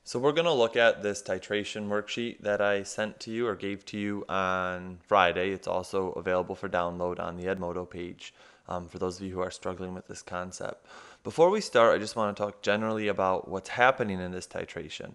So we're going to look at this titration worksheet that I sent to you or gave to you on Friday. It's also available for download on the Edmodo page for those of you who are struggling with this concept. Before we start, I just want to talk generally about what's happening in this titration.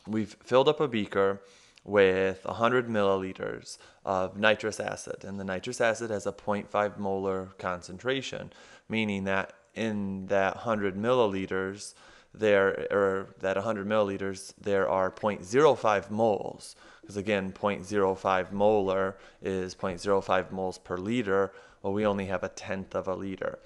We've filled up a beaker with 100 milliliters of nitrous acid, and the nitrous acid has a 0.5 molar concentration, meaning that in that 100 milliliters, there are 0.05 moles, because again 0.05 molar is 0.05 moles per liter. Well, we only have a tenth of a liter.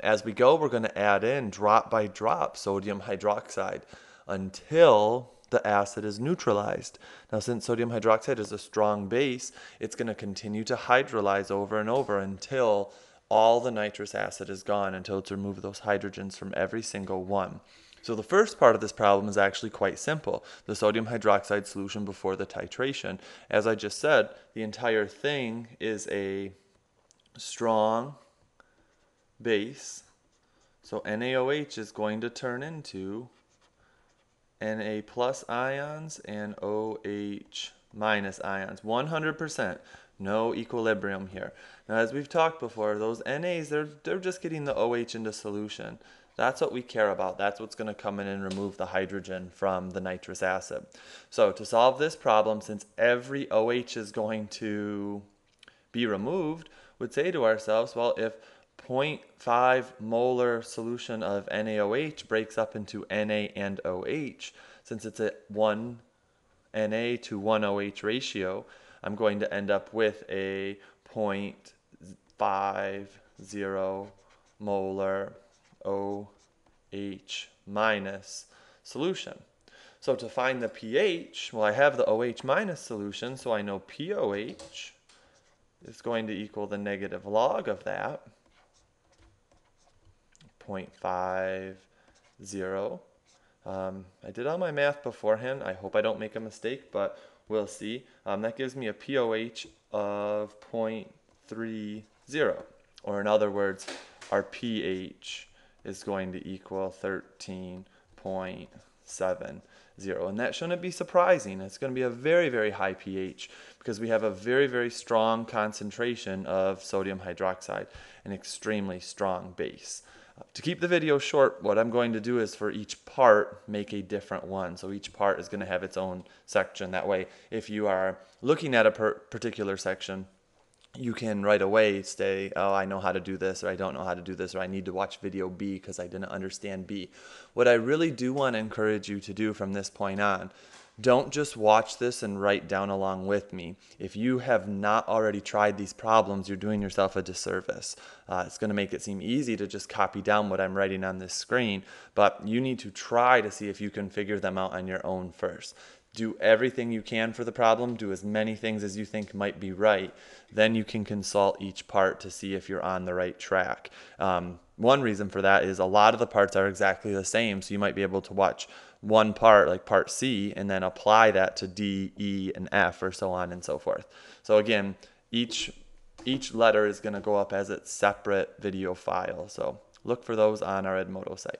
As we go, we're going to add in drop by drop sodium hydroxide until the acid is neutralized. Now, since sodium hydroxide is a strong base, it's going to continue to hydrolyze over and over until all the nitrous acid is gone, until it's removed those hydrogens from every single one. So the first part of this problem is actually quite simple. The sodium hydroxide solution before the titration. As I just said, the entire thing is a strong base. So NaOH is going to turn into Na plus ions and OH minus ions. 100%. No equilibrium here. Now, as we've talked before, those NAs, they're just getting the OH into solution. That's what we care about. That's what's going to come in and remove the hydrogen from the nitrous acid. So to solve this problem, since every OH is going to be removed, we'd say to ourselves, well, if 0.5 molar solution of NaOH breaks up into Na and OH, since it's a 1 Na to 1 OH ratio, I'm going to end up with a 0.50 molar OH minus solution. So to find the pH, well, I have the OH minus solution, so I know POH is going to equal the negative log of that, 0.50. I did all my math beforehand. I hope I don't make a mistake, but we'll see. That gives me a POH of 0.30, or in other words, our pH is going to equal 13.70. And that shouldn't be surprising. It's going to be a very, very high pH because we have a very, very strong concentration of sodium hydroxide, an extremely strong base. To keep the video short, what I'm going to do is for each part make a different one. So each part is going to have its own section. That way, if you are looking at a particular section, you can right away say, oh, I know how to do this, or I don't know how to do this, or I need to watch video B because I didn't understand B. What I really do want to encourage you to do from this point on, don't just watch this and write down along with me. If you have not already tried these problems, you're doing yourself a disservice. It's going to make it seem easy to just copy down what I'm writing on this screen, but you need to try to see if you can figure them out on your own first. Do everything you can for the problem, do as many things as you think might be right, then you can consult each part to see if you're on the right track. One reason for that is a lot of the parts are exactly the same, so you might be able to watch one part, like part C, and then apply that to D, E, and F, or so on and so forth. So again, each letter is going to go up as its separate video file, so look for those on our Edmodo site.